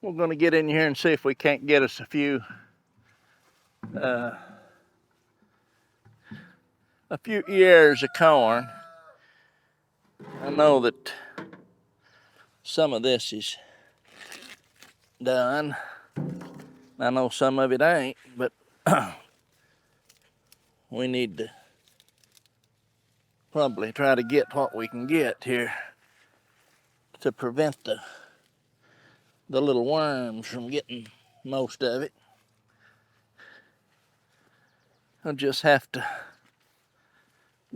We're going to get in here and see if we can't get us a few ears of corn. I know that some of this is done. I know some of it ain't, but we need to probably try to get what we can get here to prevent the little worms from getting most of it. I'll just have to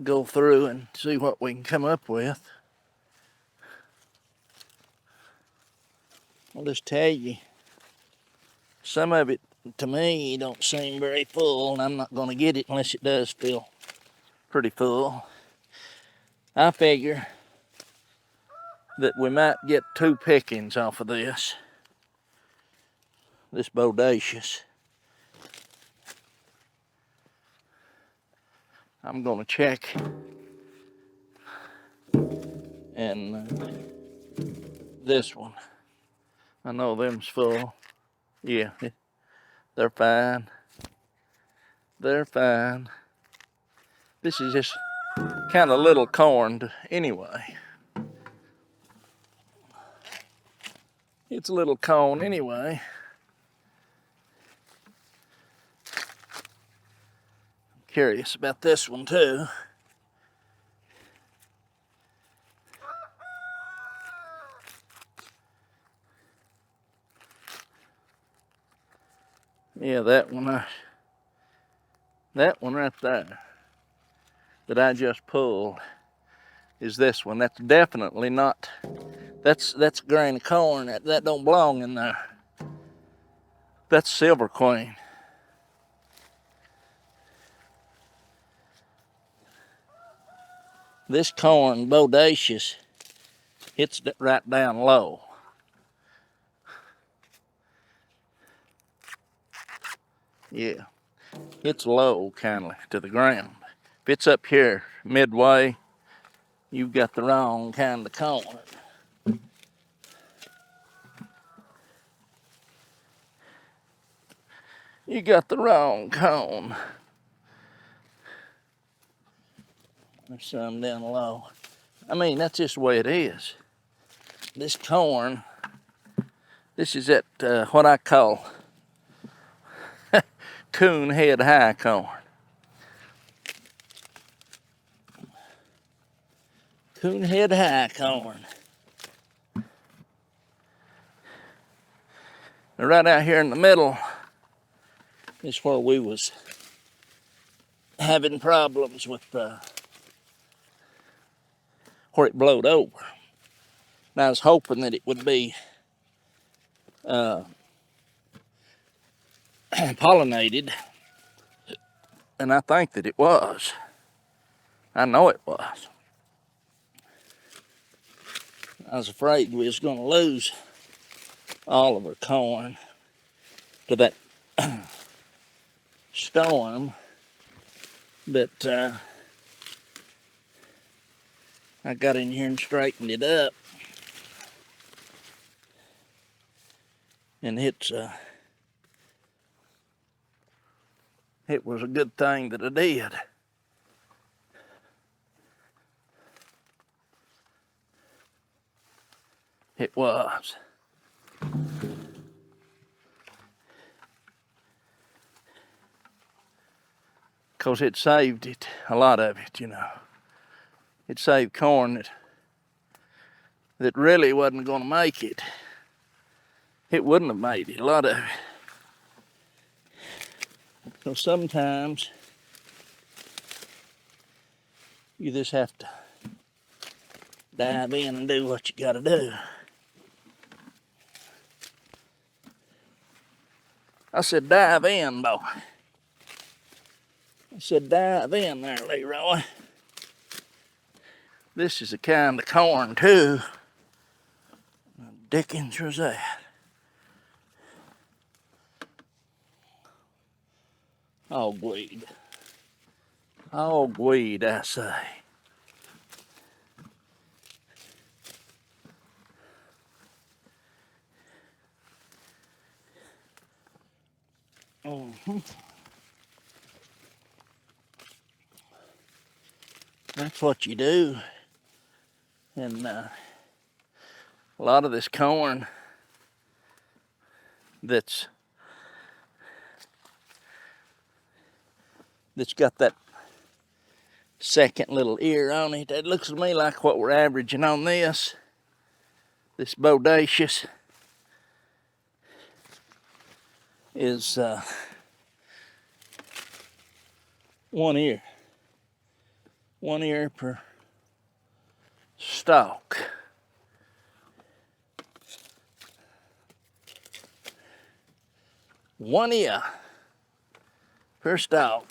go through and see what we can come up with. I'll just tell you, some of it to me don't seem very full, and I'm not going to get it unless it does feel pretty full. I figure that we might get 2 pickings off of this Bodacious. I'm going to check and this one. I know them's full. Yeah, they're fine. They're fine. This is just kind of little corn anyway. It's a little corn anyway. I'm curious about this one too. Yeah, that one right there that I just pulled is this one. That's definitely not, that's a grain of corn. That don't belong in there. That's Silver Queen. This corn, Bodacious, it's right down low. Yeah, it's low kindly to the ground. If it's up here midway, you've got the wrong kind of corn. You got the wrong corn. There's some down low. I mean, that's just the way it is. This corn, this is at what I call coon head high corn. Coon head high corn. Now, right out here in the middle is where we was having problems with where it blowed over. And I was hoping that it would be pollinated, and I think that it was. I know it was. I was afraid we was going to lose all of our corn to that storm, but I got in here and straightened it up, and it was a good thing that I did. It was. Because it saved it, a lot of it, you know. It saved corn that really wasn't going to make it. It wouldn't have made it, a lot of it. So sometimes you just have to dive in and do what you got to do. I said, dive in, boy. I said, dive in there, Leroy. This is a kind of corn, too. What dickens was that? Hogweed. Hogweed, I say. Mhm. That's what you do. And a lot of this corn that's got that second little ear on it, it looks to me like what we're averaging on this Bodacious is 1 ear. 1 ear per stalk. One ear per stalk.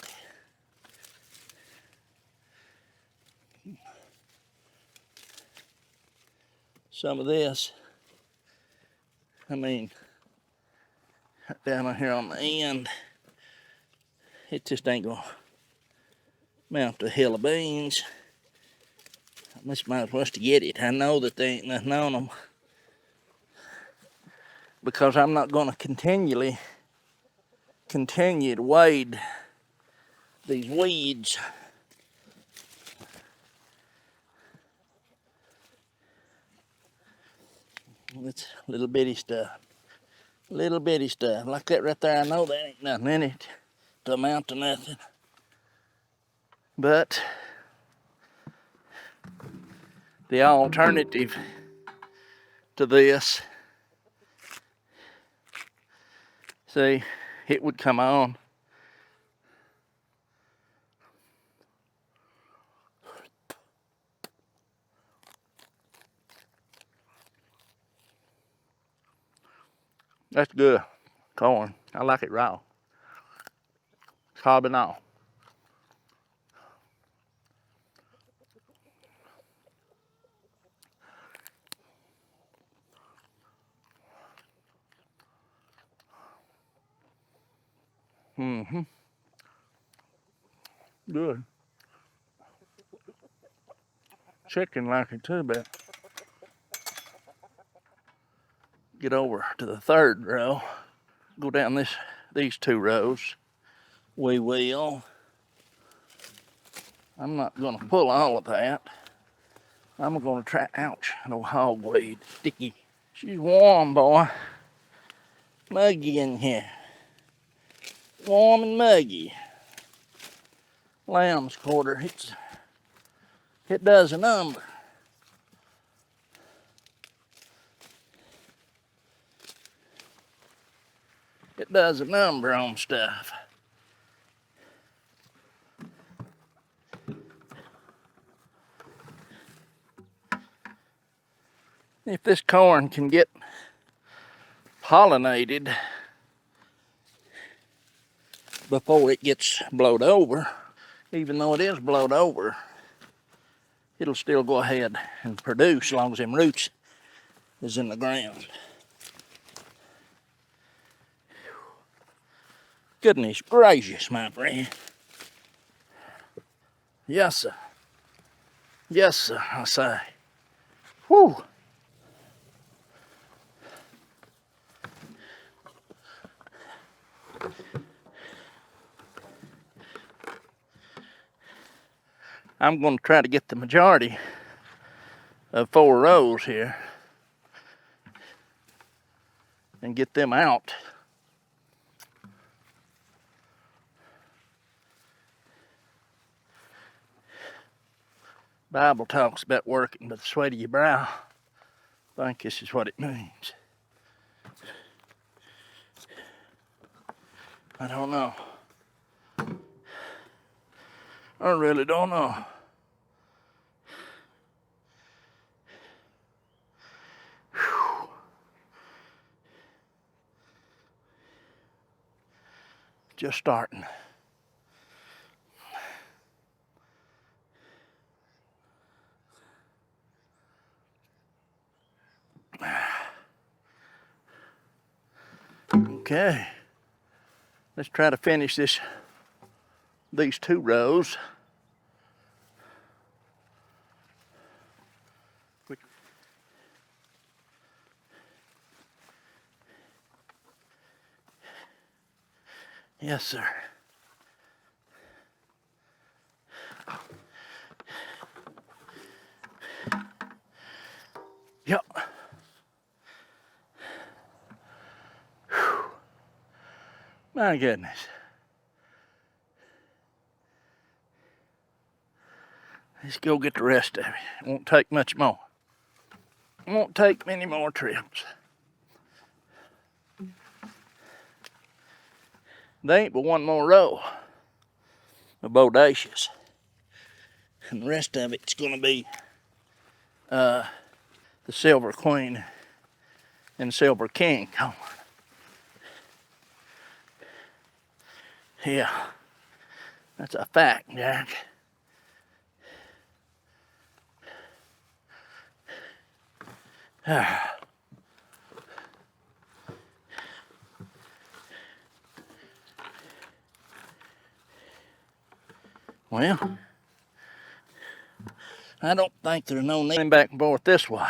Some of this, I mean, down here on the end, it just ain't gonna mount to a hill of beans. I just might as well to get it. I know that there ain't nothing on them because I'm not gonna continue to wade these weeds. It's little bitty stuff. Little bitty stuff. Like that right there, I know there ain't nothing in it to amount to nothing. But the alternative to this, see, it would come on. That's good corn. I like it raw. Carbon off. Mm-hmm. Good. Chicken like it too, but get over to the third row. Go down these 2 rows. We will. I'm not gonna pull all of that. I'm gonna try, ouch, no hogweed, sticky. She's warm, boy. Muggy in here. Warm and muggy. Lamb's quarter, it does a number. It does a number on stuff. If this corn can get pollinated before it gets blowed over, even though it is blowed over, it'll still go ahead and produce as long as them roots is in the ground. Goodness gracious, my friend. Yes, sir. Yes, sir, I say. Whew. I'm going to try to get the majority of 4 rows here and get them out. Bible talks about working by the sweat of your brow. I think this is what it means. I don't know. I really don't know. Whew. Just starting. Okay. Let's try to finish these 2 rows. Yes, sir. Yep. Whew. My goodness. Let's go get the rest of it. It won't take much more. It won't take many more trips. There ain't but one more row of Bodacious. And the rest of it's gonna be the Silver Queen and Silver King. Oh. Yeah, that's a fact, Jack. Well, I don't think there's no need back and forth this way.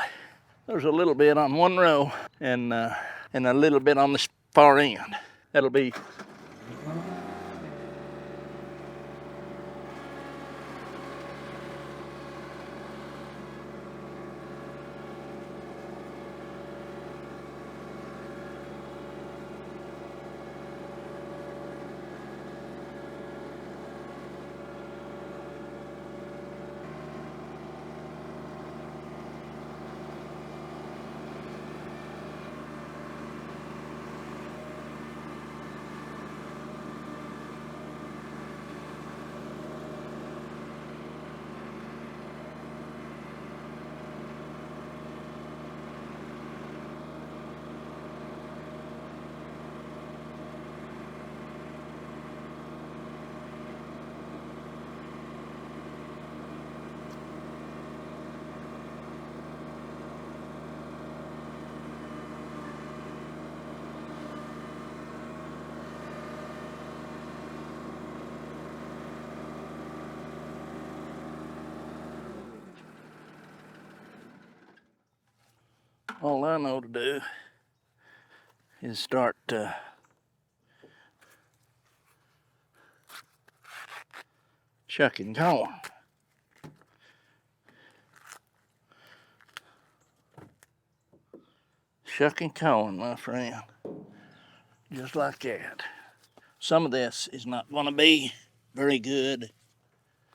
There's a little bit on one row and a little bit on this far end. That'll be all I know to do is start shucking corn. Shucking corn, my friend. Just like that. Some of this is not going to be very good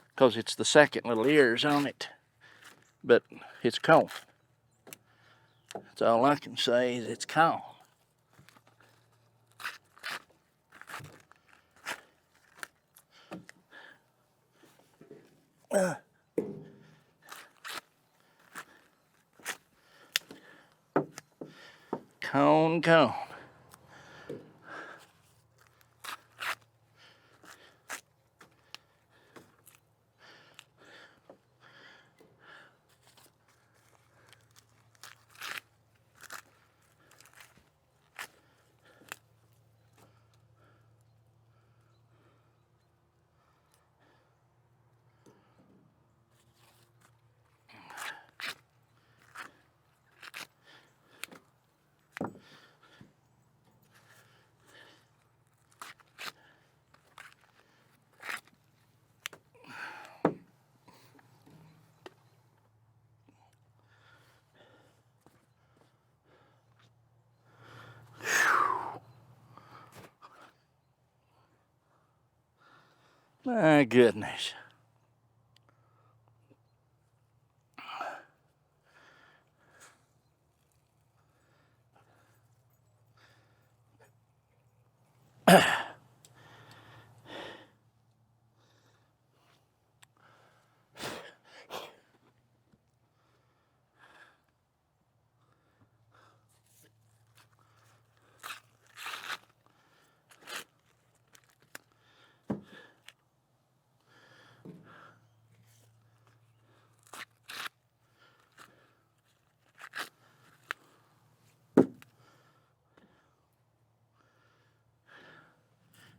because it's the second little ears on it, but it's corn. That's all I can say is it's corn. Corn. My goodness.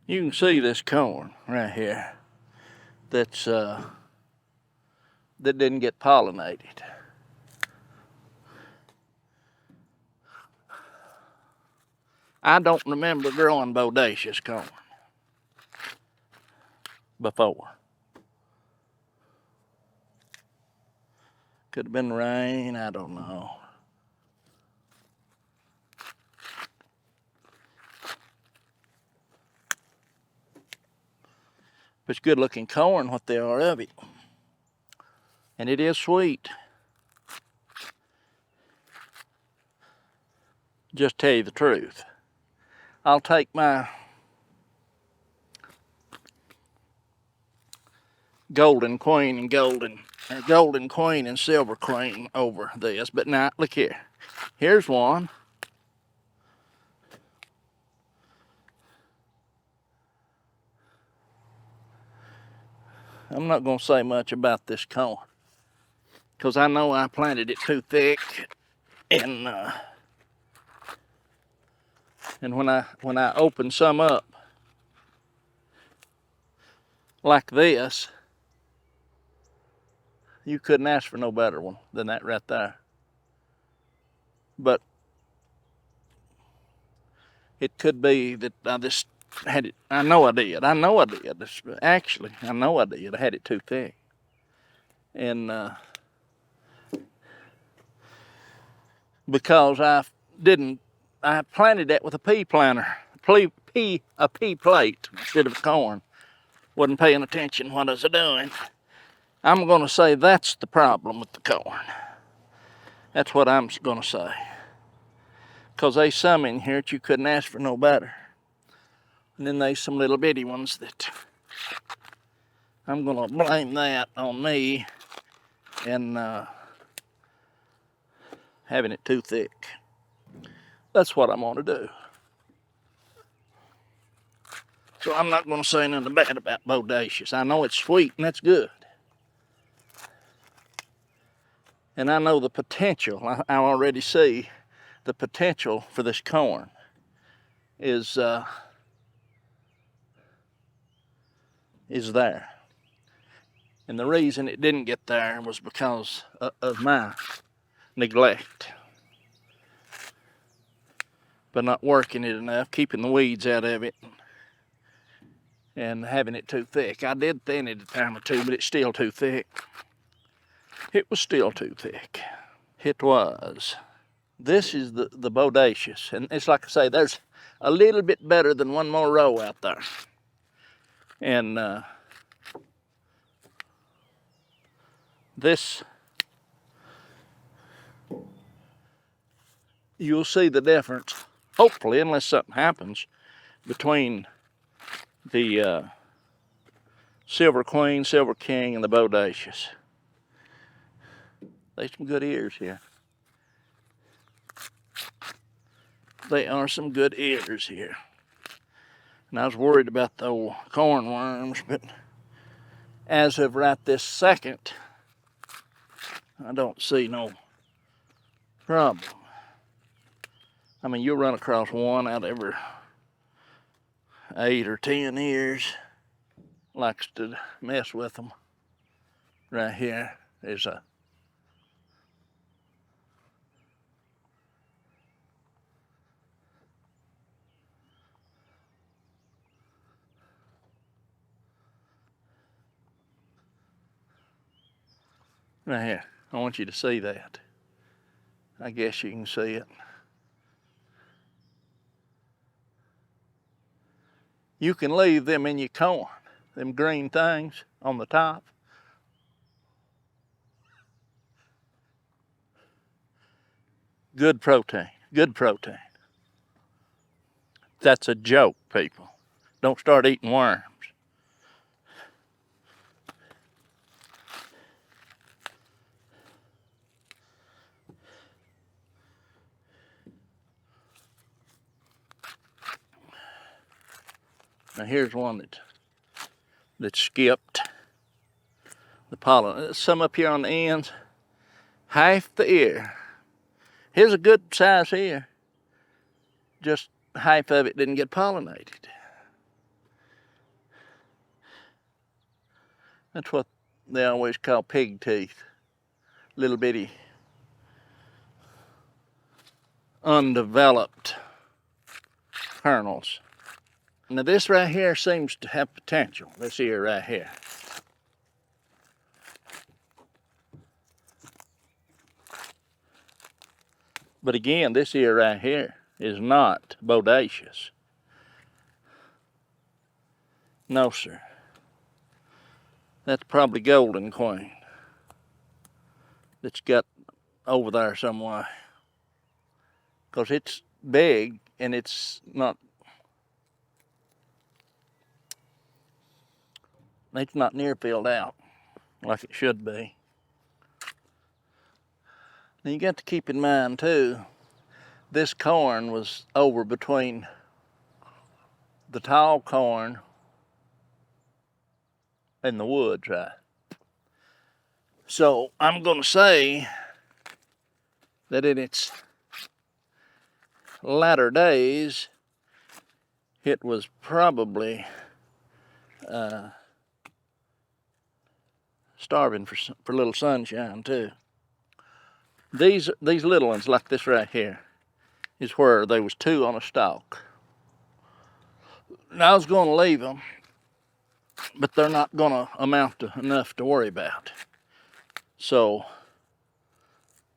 You can see this corn right here that's that didn't get pollinated. I don't remember growing Bodacious corn. before. Could have been rain, I don't know. But it's good looking corn, what they are of it. And it is sweet. Just tell you the truth. I'll take my golden queen and golden queen and silver queen over this. But now, look here. Here's one. I'm not going to say much about this corn because I know I planted it too thick, and when I open some up like this, you couldn't ask for no better one than that right there. But it could be that I just had it. I know I did. Actually, I know I did. I had it too thick. And because I planted that with a pea planter, a pea plate instead of corn. Wasn't paying attention what I was doing. I'm going to say that's the problem with the corn. That's what I'm going to say. Because there's some in here that you couldn't ask for no better. And then there's some little bitty ones that I'm going to blame that on me and having it too thick. That's what I'm going to do. So I'm not going to say nothing bad about Bodacious. I know it's sweet and that's good. And I know the potential. I already see the potential for this corn is there. And the reason it didn't get there was because of my neglect. But not working it enough, keeping the weeds out of it, and having it too thick. I did thin it a time or two, but it's still too thick. It was still too thick. It was. This is the Bodacious, and it's like I say, there's a little bit better than one more row out there. And this, you'll see the difference, hopefully, unless something happens, between the Silver Queen, Silver King, and the Bodacious. There's some good ears here. They are some good ears here. And I was worried about the old corn worms, but as of right this second, I don't see no problem. I mean, you'll run across one out every 8 or 10 years. Likes to mess with them. Right here is a right here. I want you to see that. I guess you can see it. You can leave them in your corn, them green things on the top. Good protein, good protein. That's a joke, people. Don't start eating worms. Now here's one that skipped the pollen. Some up here on the ends, half the ear. Here's a good size ear. Just half of it didn't get pollinated. That's what they always call pig teeth. Little bitty, undeveloped kernels. Now this right here seems to have potential. This ear right here. But again, this ear right here is not bodacious. No, sir. That's probably golden queen that's got over there somewhere. Because it's big and it's not near filled out like it should be. Now you got to keep in mind too, this corn was over between the tall corn and the woods, right? So I'm gonna say that in its latter days, it was probably starving for a little sunshine too. These little ones like this right here is where there was 2 on a stalk. Now I was going to leave them, but they're not going to amount to enough to worry about. So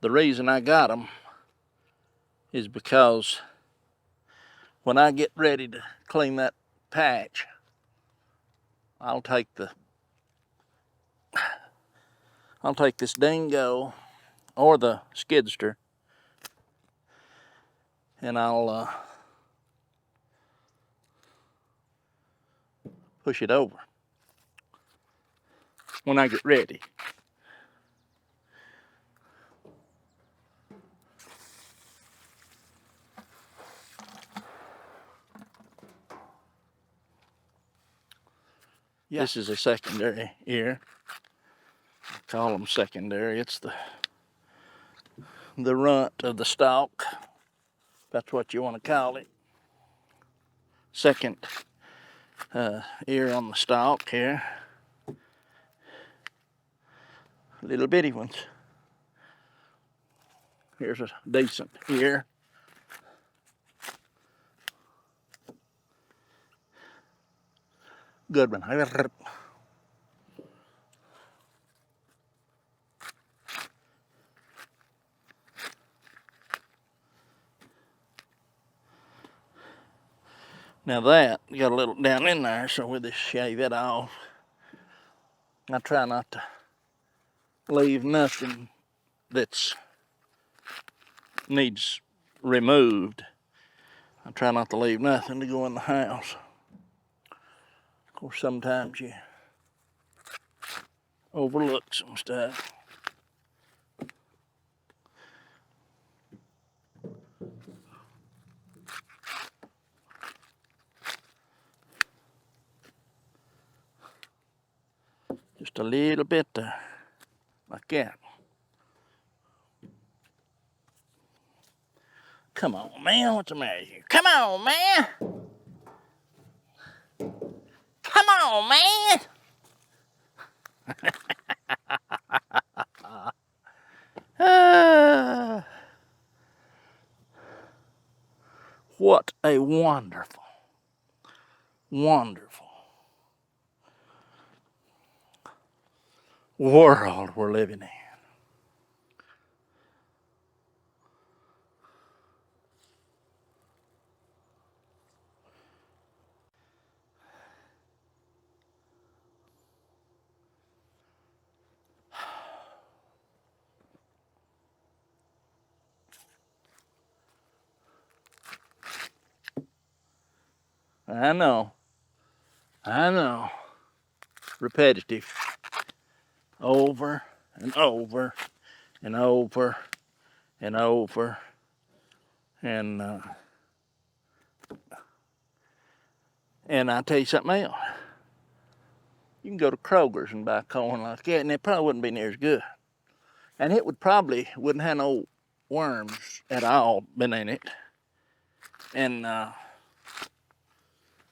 the reason I got them is because when I get ready to clean that patch, I'll take this dingo or the skidster, and I'll push it over when I get ready. Yeah. This is a secondary ear. I call them secondary. It's the runt of the stalk. That's what you want to call it. Second ear on the stalk here. Little bitty ones. Here's a decent ear. Good one. Now that got a little down in there, so we'll just shave it off. I try not to leave nothing that's needs removed. I try not to leave nothing to go in the house. Of course, sometimes you overlook some stuff. Just a little bit there, like that. Come on, man, what's the matter here? Come on, man! Come on, man! What a wonderful, wonderful world we're living in. I know. Repetitive. Over and over and over and over. And I'll tell you something else. You can go to Kroger's and buy corn like that, and it probably wouldn't be near as good. And it wouldn't have no worms at all been in it. And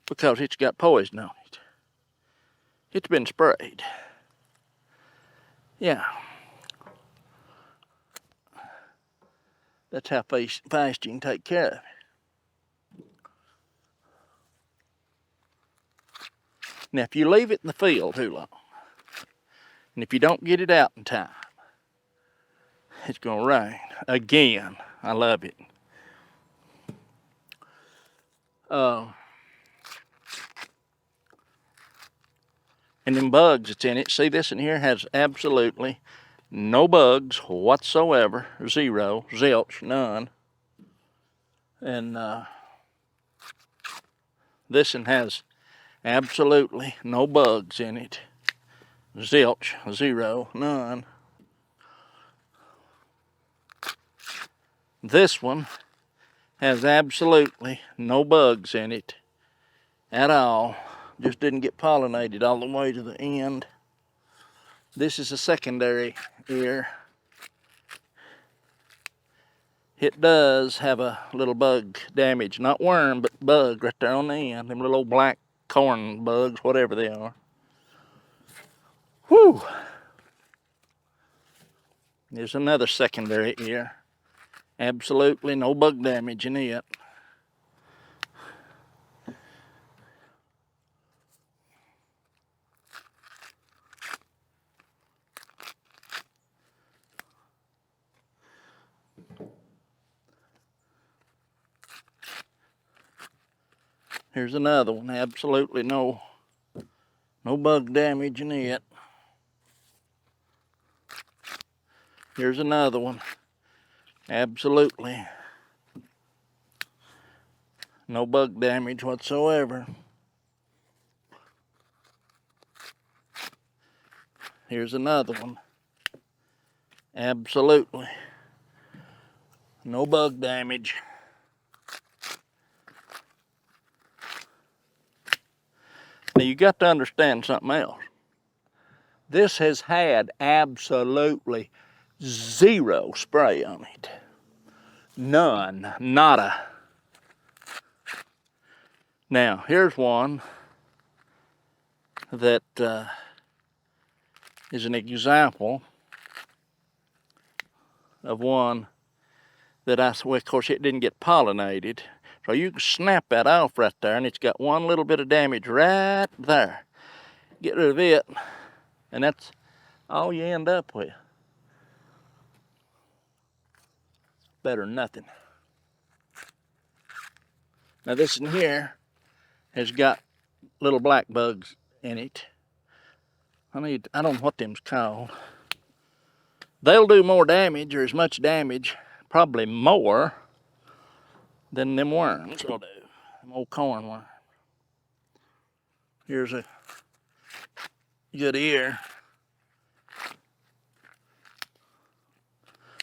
because it's got poison on it. It's been sprayed. Yeah. That's how fast you can take care of it. Now, if you leave it in the field too long, and if you don't get it out in time, it's gonna rain again. I love it. And them bugs that's in it, see this in here has absolutely no bugs whatsoever. Zero, zilch, none. And this one has absolutely no bugs in it. Zilch, zero, none. This one has absolutely no bugs in it at all. Just didn't get pollinated all the way to the end. This is a secondary ear. It does have a little bug damage, not worm, but bug right there on the end. Them little old black corn bugs, whatever they are. Whew! There's another secondary ear. Absolutely no bug damage in it. Here's another one. Absolutely no bug damage in it. Here's another one. Absolutely no bug damage whatsoever. Here's another one. Absolutely no bug damage. Now you got to understand something else. This has had absolutely zero spray on it. None, nada. Now here's one that is an example of one that well, of course it didn't get pollinated. So you can snap that off right there, and it's got one little bit of damage right there. Get rid of it, and that's all you end up with. Better than nothing. Now this in here has got little black bugs in it. I don't know what them's called. They'll do more damage, or as much damage, probably more, than them worms will do. Them old corn worms. Here's a good ear.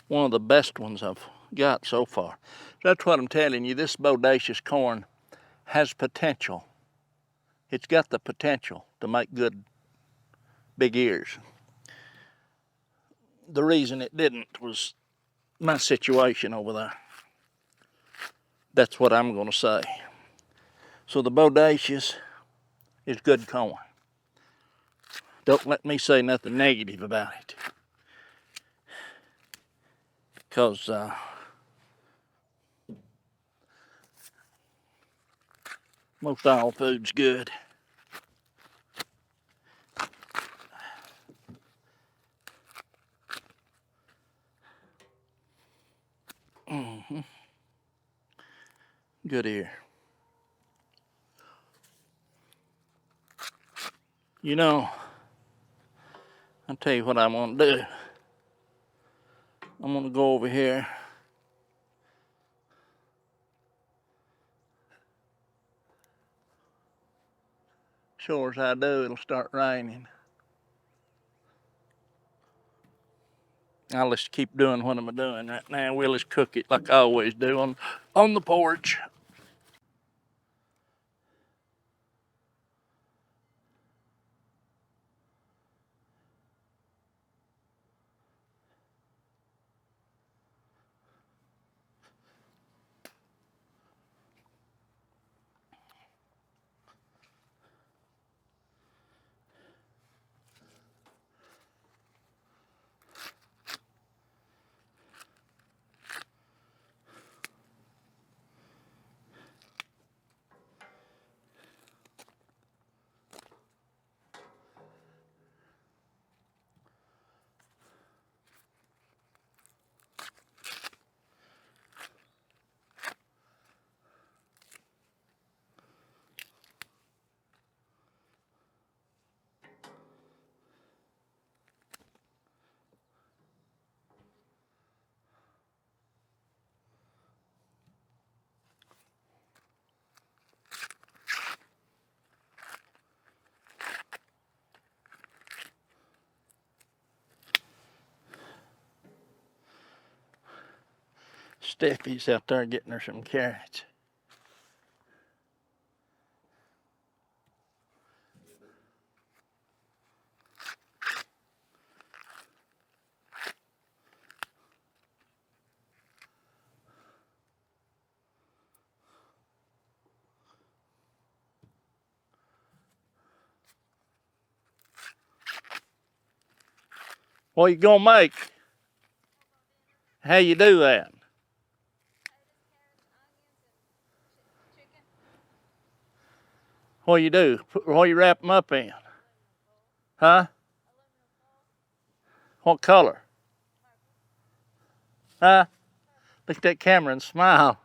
One of the best ones I've got so far. That's what I'm telling you. This Bodacious corn has potential. It's got the potential to make good big ears. The reason it didn't was my situation over there. That's what I'm going to say. So the Bodacious is good corn. Don't let me say nothing negative about it. Because most all food's good. Good ear. You know, I'll tell you what I'm going to do. I'm going to go over here. Sure as I do, it'll start raining. I'll just keep doing what I'm doing right now. We'll just cook it like I always do on the porch. Steffi's out there getting her some carrots. What you gonna make? How you do that? What you do? What you wrap them up in? Huh? What color? Huh? Look at that camera and smile.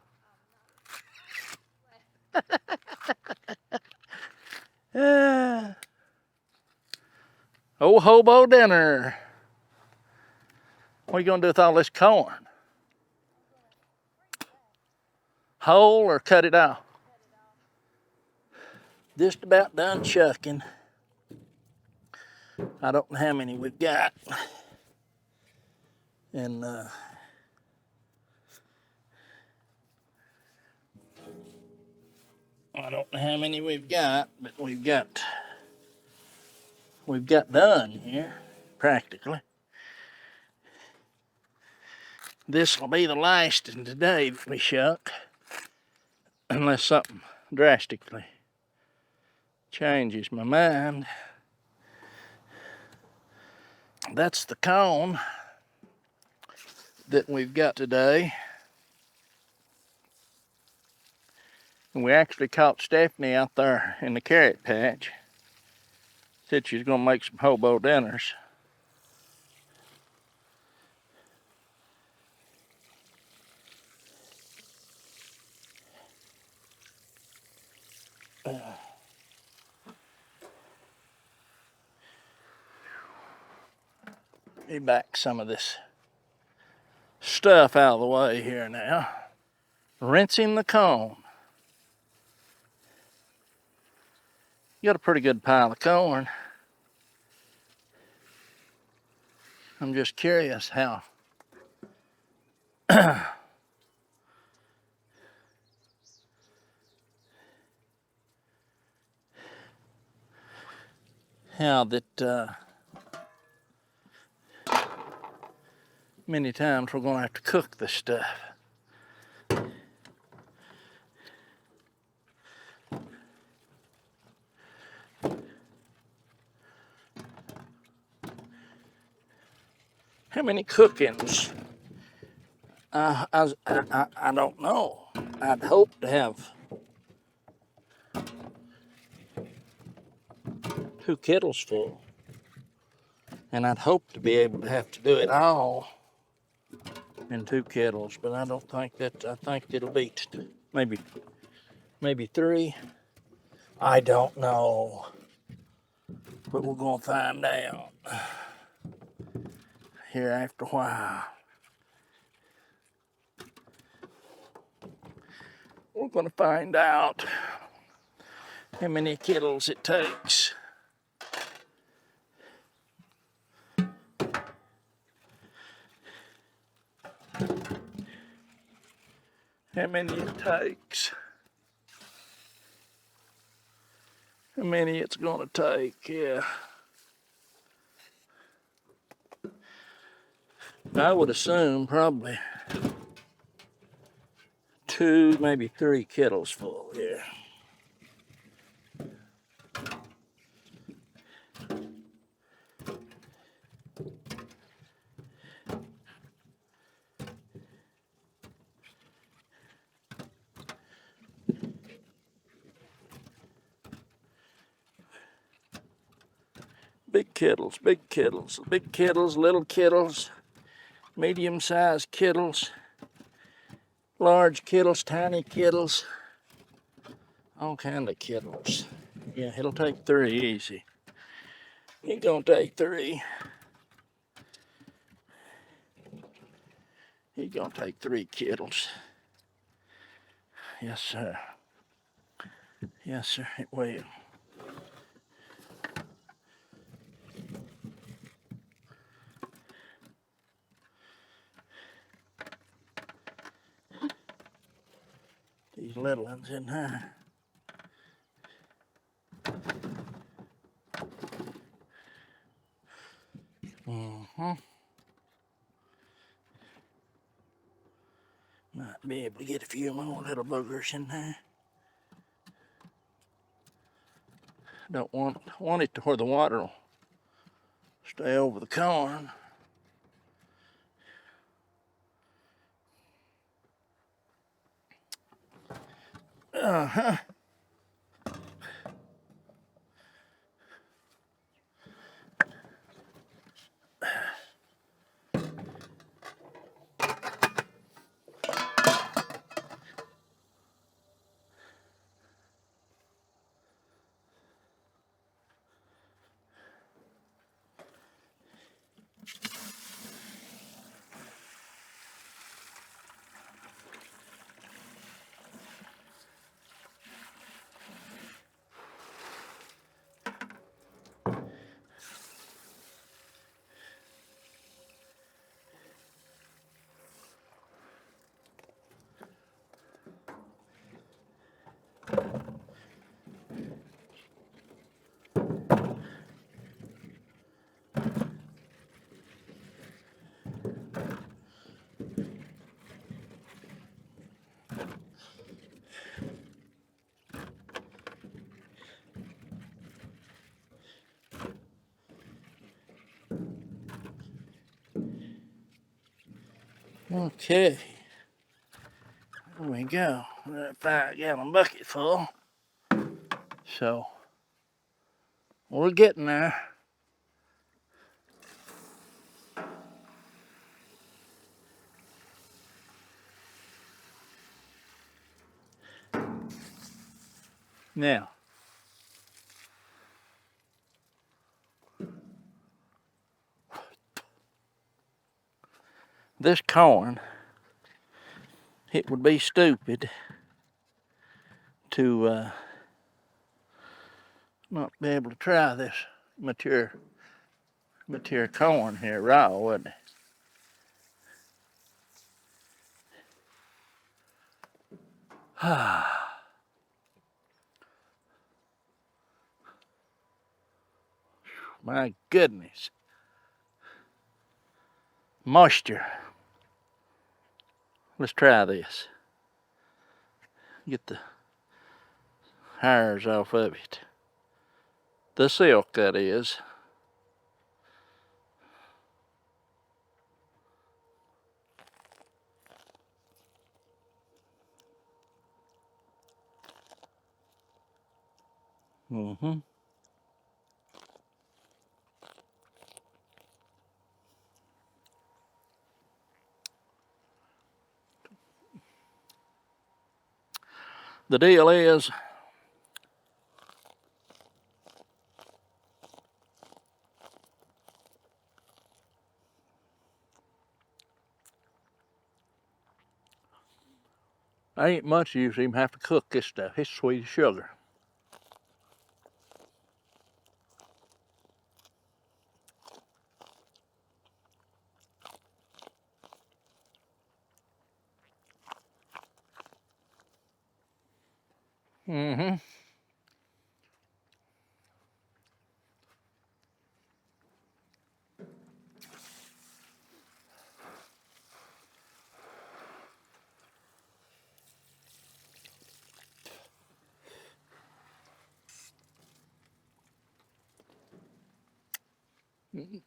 Old hobo dinner. What are you gonna do with all this corn? Whole or cut it off? Just about done shucking. I don't know how many we've got. And I don't know how many we've got, but we've got done here, practically. This will be the last in today that we shuck, unless something drastically changes my mind. That's the cone that we've got today. And we actually caught Stephanie out there in the carrot patch. Said she's gonna make some hobo dinners. Let me back some of this stuff out of the way here now. Rinsing the cone. You got a pretty good pile of corn. I'm just curious how many times we're gonna have to cook this stuff. How many cookings? I don't know. I'd hope to have 2 kettles full. And I'd hope to be able to have to do it all in 2 kettles, but I don't think that, I think it'll be maybe 3. I don't know, but we're gonna find out here after a while. We're gonna find out how many kettles it takes. How many it takes. How many it's gonna take, yeah. I would assume probably 2, maybe 3 kettles full here. Big kettles, big kettles, big kettles, little kettles, medium-sized kettles, large kettles, tiny kettles, all kind of kettles. Yeah, it'll take 3 easy. It's gonna take 3. It's gonna take 3 kettles. Yes, sir. Yes, sir, it will. little ones in there. Might be able to get a few more little boogers in there. Don't want it to where the water will stay over the corn. Uh-huh. Okay, there we go. That 5-gallon bucket full. So we're getting there. Now, this corn, it would be stupid to not be able to try this mature corn here raw, wouldn't it? My goodness. Moisture. Let's try this. Get the hairs off of it. The silk, that is. Mm-hmm. The deal is, I ain't much use even have to cook this stuff. It's sweet as sugar. Mm-hmm.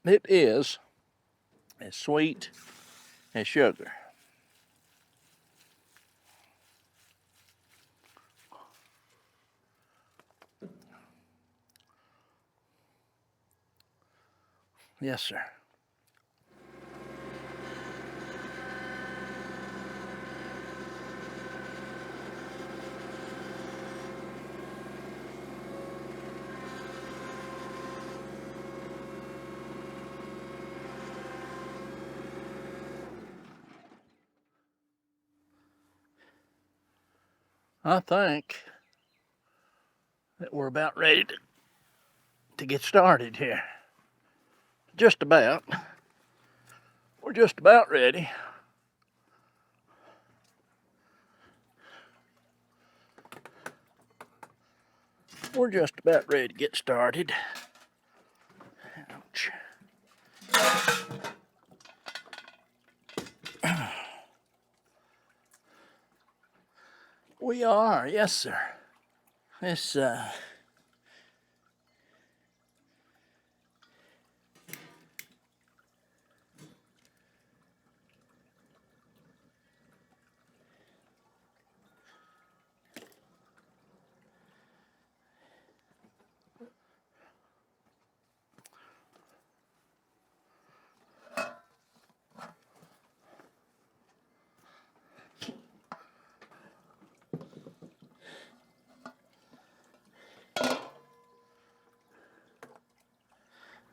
It is as sweet as sugar. Yes, sir. I think that we're about ready to get started here. Just about. We're just about ready. We're just about ready to get started. Ouch. We are, yes sir. This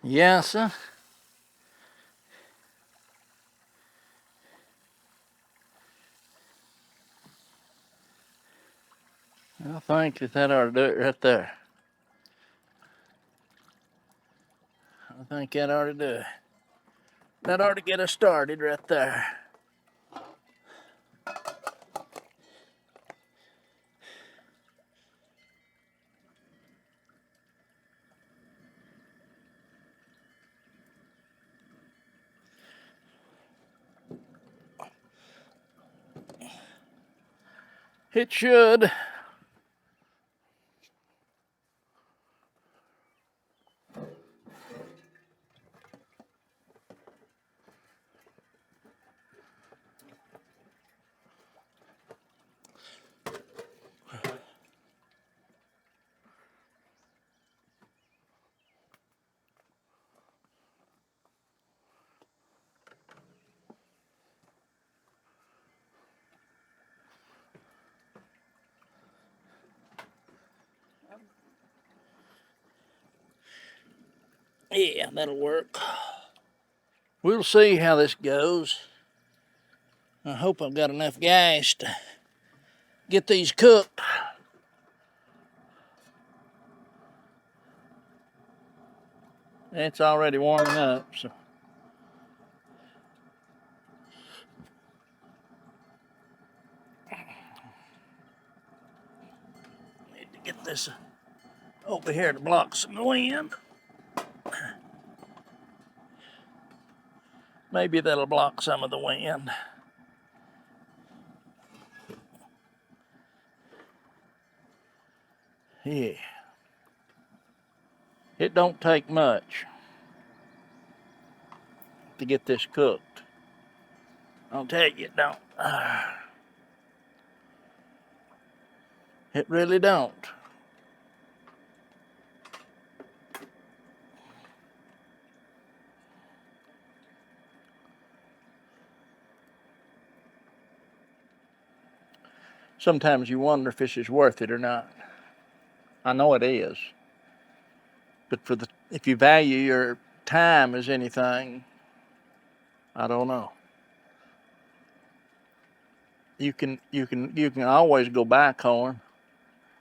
yes sir. I think that ought to do it right there. I think that ought to do it. That ought to get us started right there. It should. Yeah, that'll work. We'll see how this goes. I hope I've got enough gas to get these cooked. It's already warming up, so. Need to get this over here to block some wind. Maybe that'll block some of the wind. Yeah. It don't take much to get this cooked. I'll tell you, it don't. It really don't. Sometimes you wonder if this is worth it or not. I know it is. But if you value your time as anything, I don't know. You can always go buy corn.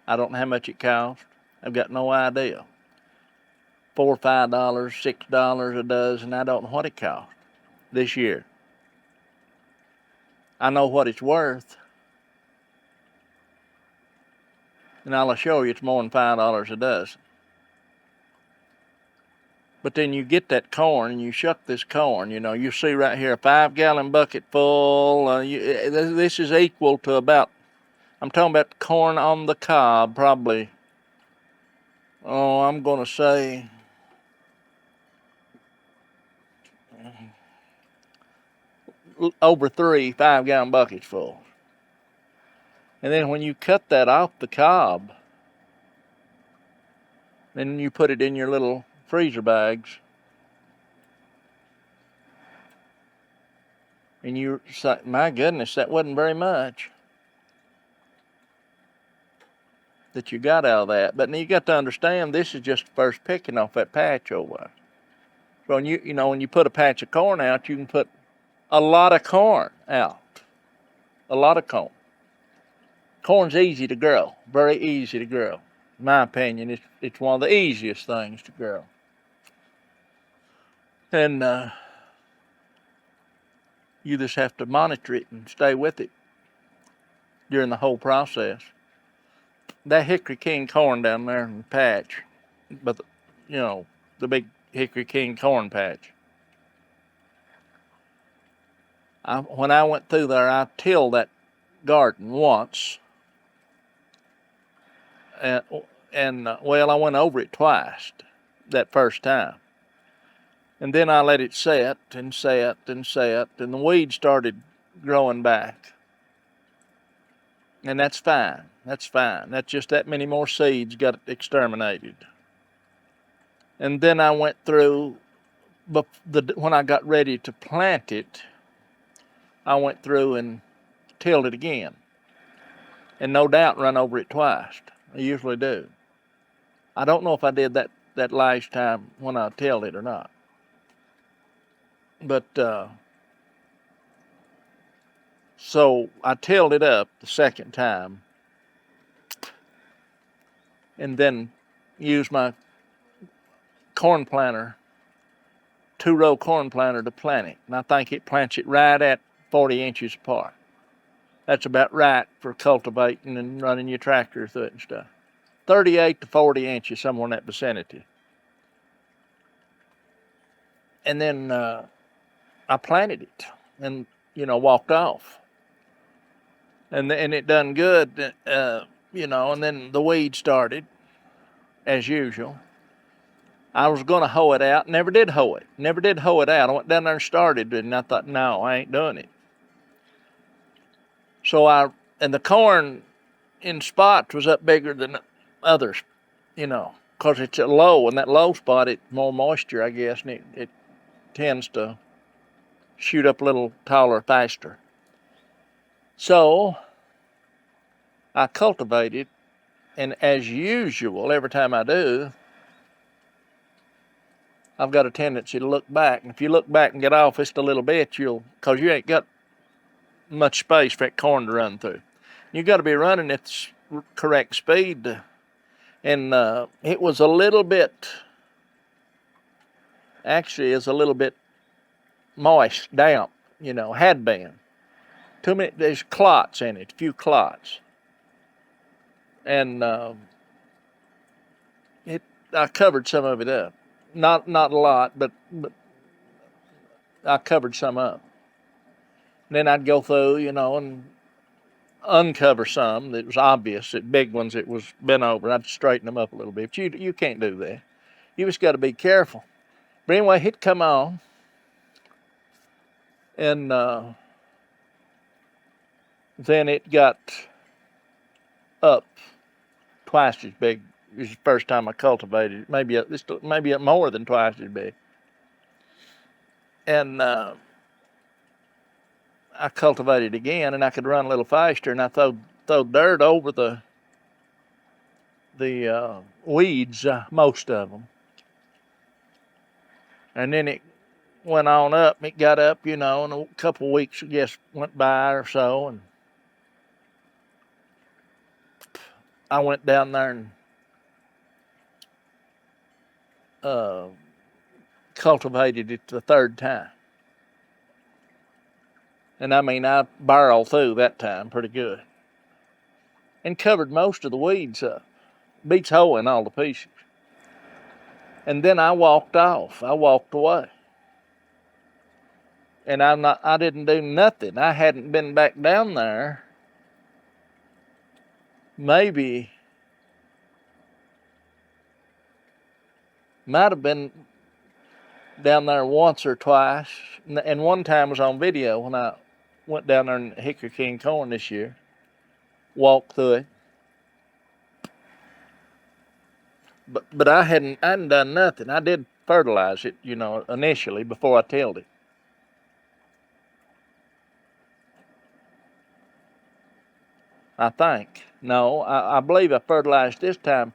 I don't know how much it costs. I've got no idea. $4 or $5, $6 a dozen. I don't know what it cost this year. I know what it's worth. And I'll assure you it's more than $5 a dozen. But then you get that corn and you shuck this corn. You see right here a 5-gallon bucket full. This is equal to about, I'm talking about corn on the cob, probably, I'm going to say over 3 5-gallon buckets full. And then when you cut that off the cob, then you put it in your little freezer bags. And you say, my goodness, that wasn't very much that you got out of that. But you got to understand, this is just the first picking off that patch over. So when you put a patch of corn out, you can put a lot of corn out. A lot of corn. Corn's easy to grow, very easy to grow. In my opinion, it's one of the easiest things to grow. And you just have to monitor it and stay with it during the whole process. that hickory king corn down there in the patch, but you know, the big hickory king corn patch. When I went through there, I tilled that garden once, and well, I went over it twice that first time. And then I let it set and set and set, and the weeds started growing back. And that's fine. That's fine. That's just that many more seeds got exterminated. And then I went through, when I got ready to plant it, I went through and tilled it again. And no doubt run over it twice. I usually do. I don't know if I did that last time when I tilled it or not. But, so I tilled it up the second time and then used my corn planter, 2-row corn planter to plant it. And I think it plants it right at 40 inches apart. That's about right for cultivating and running your tractor through it and stuff. 38 to 40 inches, somewhere in that vicinity. And then I planted it and, walked off. And it done good, and then the weeds started, as usual. I was going to hoe it out, never did hoe it. Never did hoe it out. I went down there and started it, and I thought, no, I ain't doing it. And the corn in spots was up bigger than others, because it's a low, and that low spot, it's more moisture, I guess, and it tends to shoot up a little taller faster. So I cultivated, and as usual, every time I do, I've got a tendency to look back. And if you look back and get off just a little bit, because you ain't got much space for that corn to run through. You got to be running at the correct speed. And it was a little bit, actually, is a little bit moist, damp, had been. There's clots in it, a few clots. And I covered some of it up. Not a lot, but I covered some up. And then I'd go through, and uncover some that was obvious, that big ones that was bent over. I'd straighten them up a little bit. But you can't do that. You just got to be careful. But anyway, it'd come on. And then it got up twice as big. It was the first time I cultivated it. Maybe more than twice as big. And I cultivated again, and I could run a little faster, and I throw dirt over the weeds, most of them. And then it went on up. It got up, and a couple of weeks, I guess, went by or so, and I went down there and cultivated it the third time. And I mean, I barreled through that time pretty good. And covered most of the weeds up. Beats hoeing all the pieces. And then I walked off. I walked away. And I didn't do nothing. I hadn't been back down there. Might have been down there once or twice. And one time was on video when I went down there in Hickory King Corn this year. Walked through it. But I hadn't done nothing. I did fertilize it, initially before I tilled it. I think. No, I believe I fertilized this time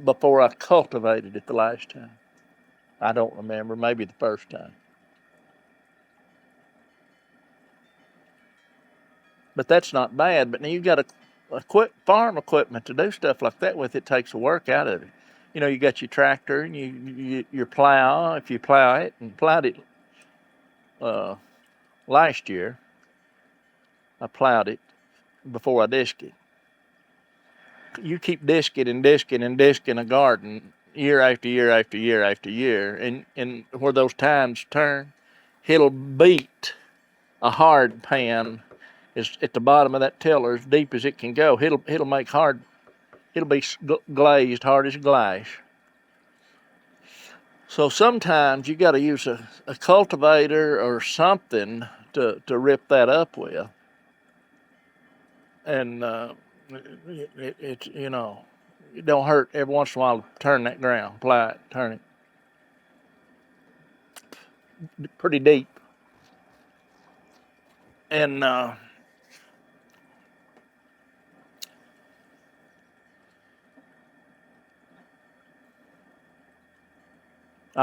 before I cultivated it the last time. I don't remember, maybe the first time. But that's not bad. But now you've got farm equipment to do stuff like that with. It takes the work out of it. You got your tractor and your plow, if you plow it, and plowed it last year. I plowed it before I disc it. You keep disking and disking and disking a garden year after year after year after year, and where those times turn, it'll beat a hard pan is at the bottom of that tiller as deep as it can go. It'll make hard. It'll be glazed hard as glass. So sometimes you got to use a cultivator or something to rip that up with, and it's you know, it don't hurt every once in a while to turn that ground, ply it, turn it pretty deep, and I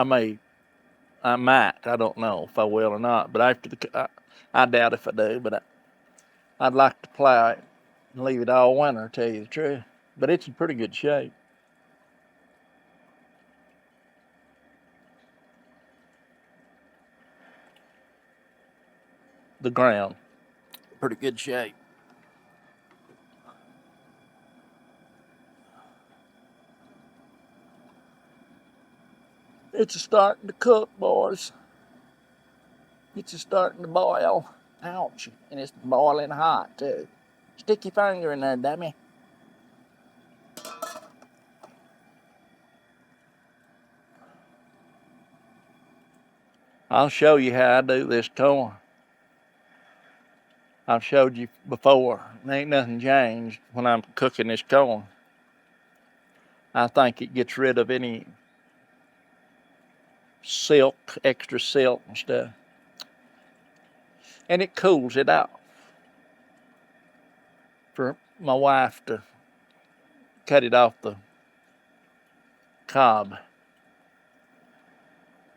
might, I don't know if I will or not, but after I doubt if I do, but I'd like to plow it and leave it all winter, tell you the truth. But it's in pretty good shape. The ground, pretty good shape. It's starting to cook, boys. It's starting to boil. Ouch. And it's boiling hot, too. Stick your finger in there, dummy. I'll show you how I do this corn. I've showed you before. There ain't nothing changed when I'm cooking this corn. I think it gets rid of any silk, extra silk and stuff. And it cools it out for my wife to cut it off the cob.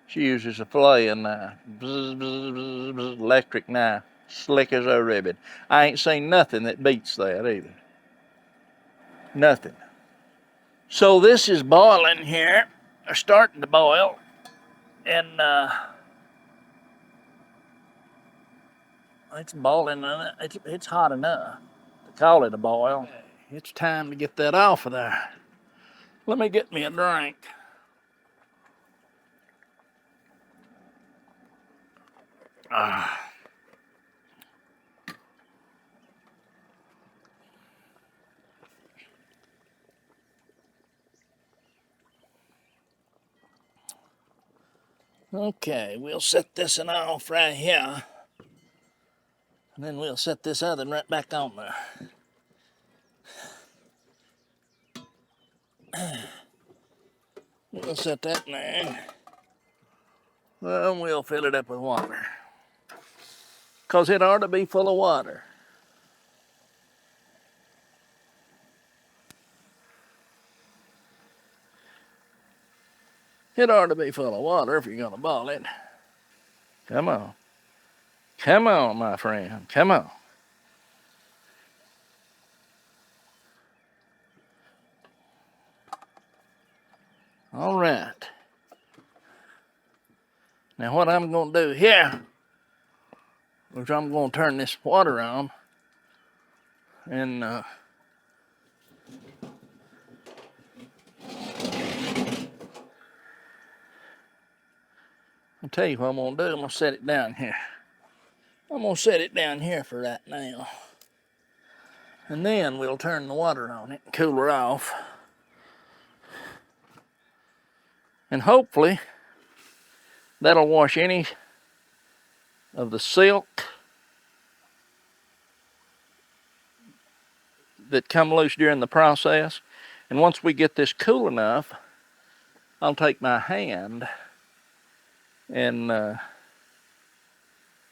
She uses a filleting knife, electric knife, slick as a ribbon. I ain't seen nothing that beats that either. Nothing. So this is boiling here, or starting to boil, and it's boiling, it's hot enough to call it a boil. It's time to get that off of there. Let me get me a drink. Okay, we'll set this one off right here. And then we'll set this other one right back on there. We'll set that in there. Well, we'll fill it up with water. Because it ought to be full of water. It ought to be full of water if you're going to boil it. Come on. Come on, my friend. Come on. All right. Now what I'm going to do here is I'm going to turn this water on and I'll tell you what I'm going to do. I'm going to set it down here. I'm going to set it down here for right now. And then we'll turn the water on it and cool her off. And hopefully that'll wash any of the silk that come loose during the process. And once we get this cool enough, I'll take my hand and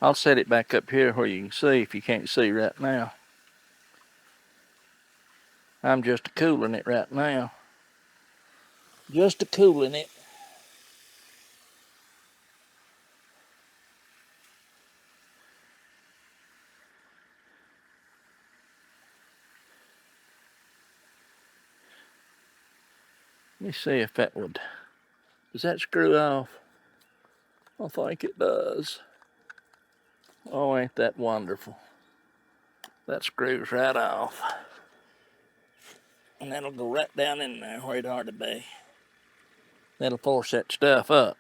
I'll set it back up here where you can see if you can't see right now. I'm just cooling it right now. Just cooling it. Let me see if that would, does that screw off? I think it does. Oh, ain't that wonderful. That screws right off. And that'll go right down in there where it ought to be. That'll force that stuff up.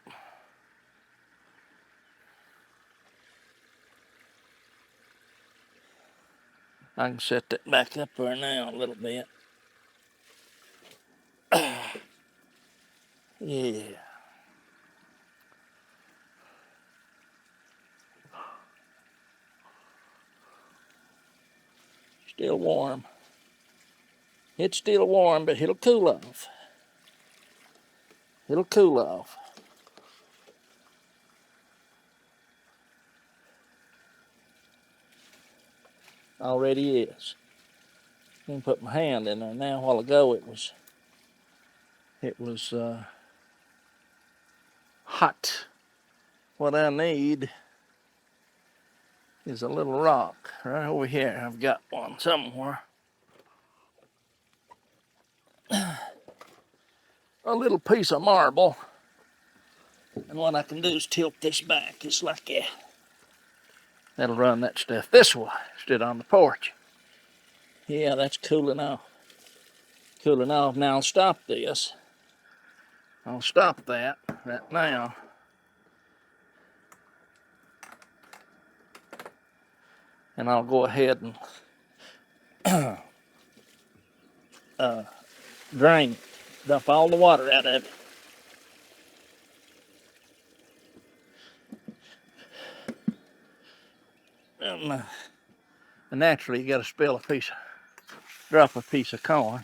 I can set that back up there now a little bit. Yeah. Still warm. It's still warm, but it'll cool off. It'll cool off. Already is. I can put my hand in there now. A while ago it was hot. What I need is a little rock right over here. I've got one somewhere. A little piece of marble. And what I can do is tilt this back. It's like that. That'll run that stuff this way instead on the porch. Yeah, that's cooling off. Cooling off. Now I'll stop this. I'll stop that right now. And I'll go ahead and drain it. Dump all the water out of it. And naturally, you got to spill drop a piece of corn.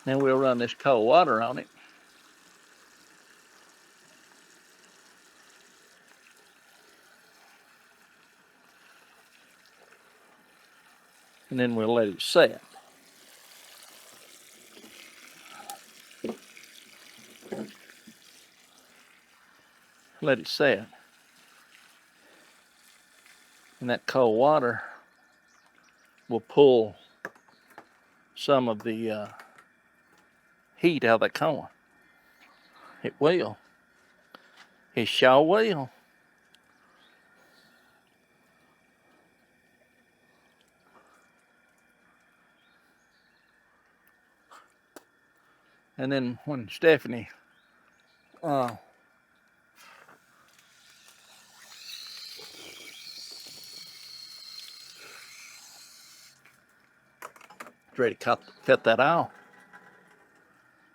Then we'll run this cold water on it. And then we'll let it set. Let it set. And that cold water will pull some of the heat out of that corn. It will. It sure will. And then when Stephanie ready to cut that off.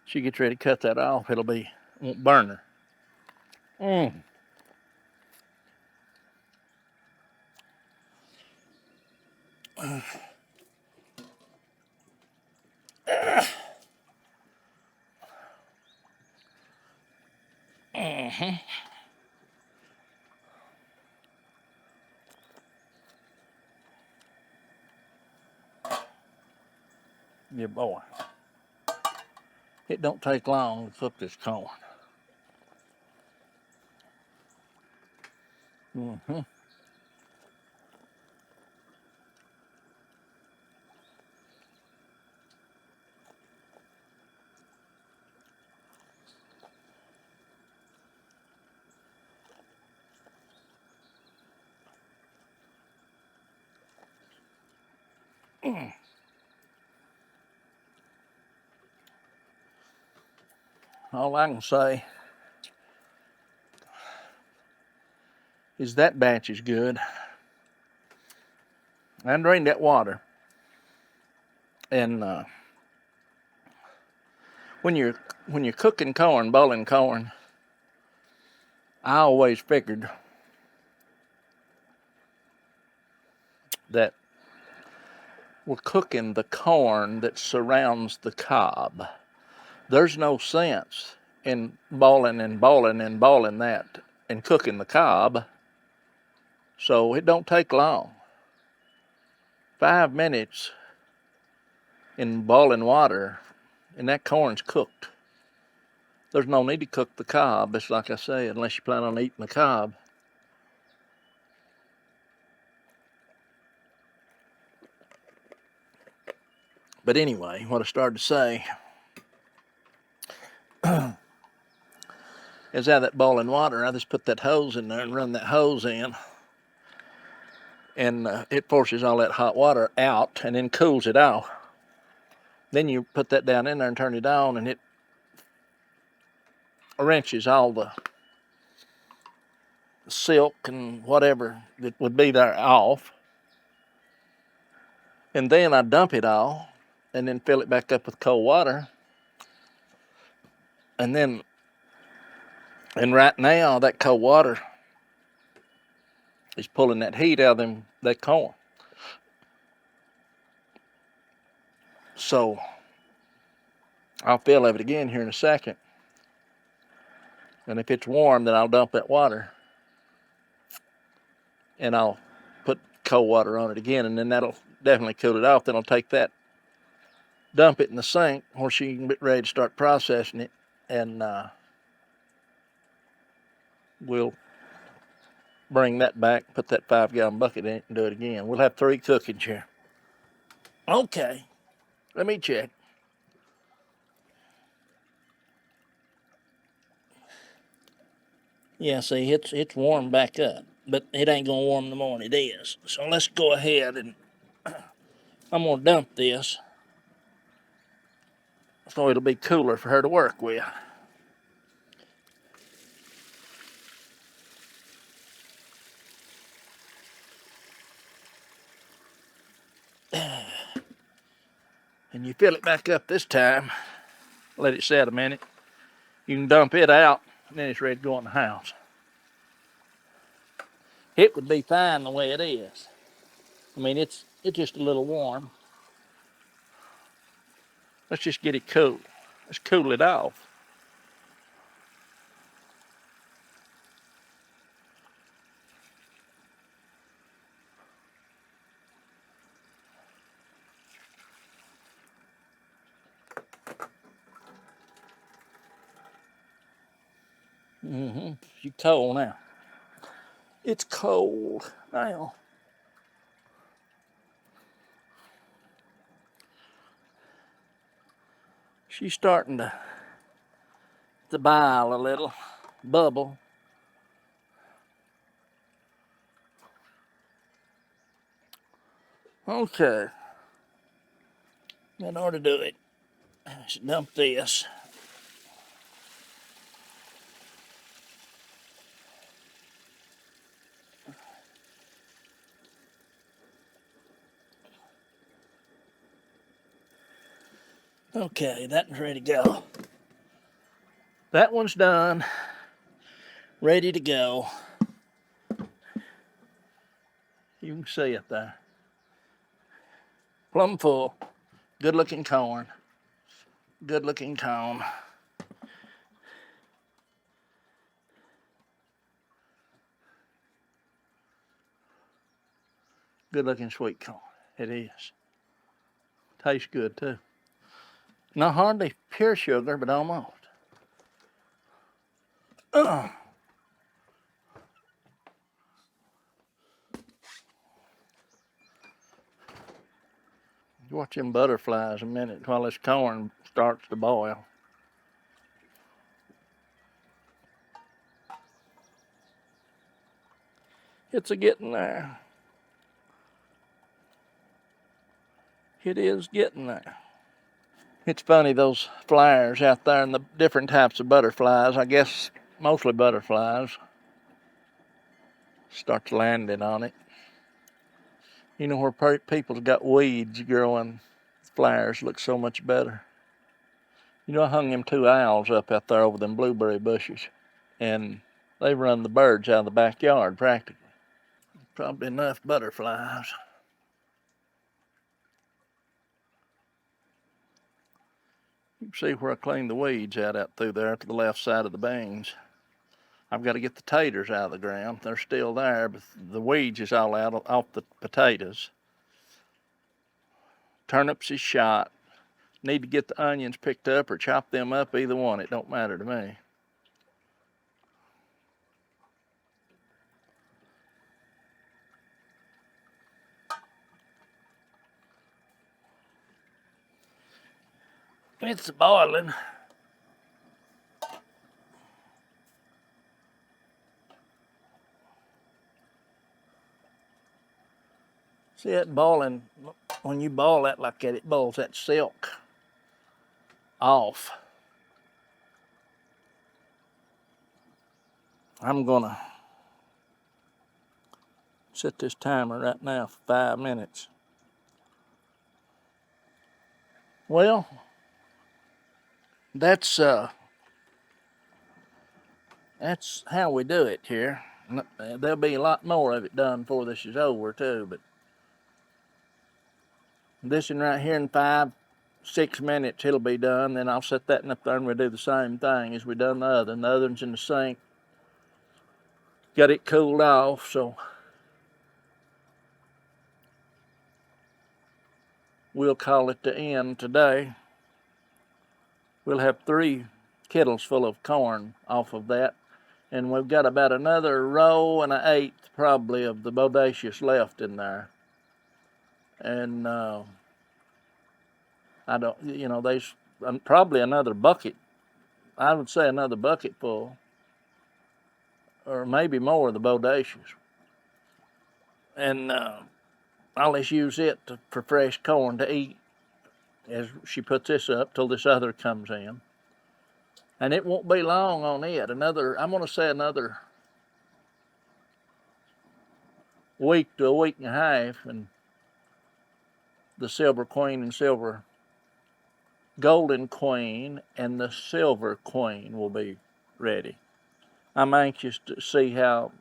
She gets ready to cut that off, won't burn her. Yeah, boy. It don't take long to cook this corn. All I can say is that batch is good. I drained that water. And when you're cooking corn, boiling corn, I always figured that we're cooking the corn that surrounds the cob. There's no sense in boiling that and cooking the cob. So it don't take long. 5 minutes in boiling water and that corn's cooked. There's no need to cook the cob. It's like I say, unless you plan on eating the cob. But anyway, what I started to say, is out of that boiling water, I just put that hose in there and run that hose in. And it forces all that hot water out and then cools it off. Then you put that down in there and turn it on, and it wrenches all the silk and whatever that would be there off. And then I dump it all and then fill it back up with cold water. And right now that cold water is pulling that heat out of that corn. So I'll fill it again here in a second. And if it's warm, then I'll dump that water. And I'll put cold water on it again, and then that'll definitely cool it off. Then I'll take that, dump it in the sink where she can get ready to start processing it, and we'll bring that back, put that 5-gallon bucket in it, and do it again. We'll have 3 cookings here. Okay, let me check. Yeah, see, it's warmed back up, but it ain't gonna warm the more than it is. So let's go ahead and I'm gonna dump this so it'll be cooler for her to work with. And you fill it back up this time, let it set a minute. You can dump it out, and then it's ready to go in the house. It would be fine the way it is. I mean, it's just a little warm. Let's just get it cool. Let's cool it off. She's cold now. It's cold now. She's starting to bile a little, bubble. Okay. In order to do it, let's dump this. Okay, that one's ready to go. That one's done. Ready to go. You can see it there. Plumb full. Good looking corn. Good looking corn. Good looking sweet corn. It is. Tastes good too. Not hardly pure sugar, but almost. Watch them butterflies a minute while this corn starts to boil. It's a getting there. It is getting there. It's funny, those flyers out there and the different types of butterflies, I guess mostly butterflies, starts landing on it. You know, where people's got weeds growing, flyers look so much better. You know, I hung them 2 owls up out there over them blueberry bushes, and they run the birds out of the backyard practically. Probably enough butterflies. You can see where I cleaned the weeds out through there to the left side of the beans. I've got to get the taters out of the ground. They're still there, but the weeds is all out off the potatoes. Turnips is shot. Need to get the onions picked up or chop them up, either one. It don't matter to me. It's boiling. See that boiling, when you boil that like that, it boils that silk off. I'm gonna set this timer right now for 5 minutes. Well, that's how we do it here. There'll be a lot more of it done before this is over too, but this one right here in 5-6 minutes it'll be done. Then I'll set that in up there and we'll do the same thing as we done the other. And the other one's in the sink. Got it cooled off, so we'll call it the end today. We'll have 3 kettles full of corn off of that. And we've got about another row and an eighth probably of the Bodacious left in there. And I don't, you know, there's probably another bucket. I would say another bucket full, or maybe more of the Bodacious. And I'll just use it for fresh corn to eat as she puts this up till this other comes in. And it won't be long on it. I'm going to say another week to a week and a half, and the Silver Queen and Golden Queen and the Silver Queen will be ready. I'm anxious to see how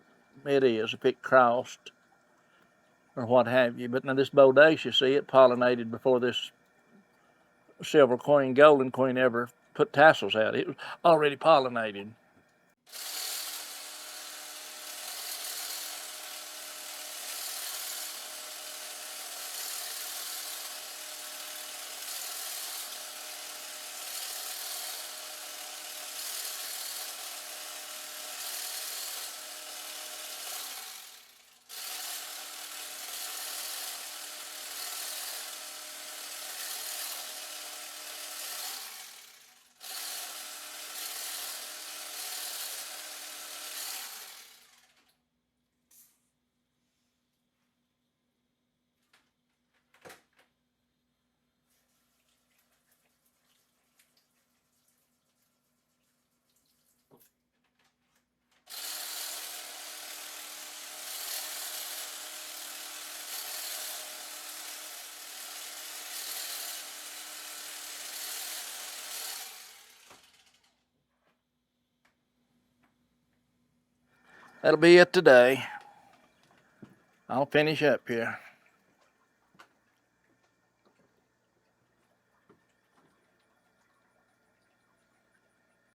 it is, if it crossed or what have you. But now this Bodacious, see, it pollinated before this Silver Queen, Golden Queen ever put tassels out. It was already pollinated. That'll be it today. I'll finish up here.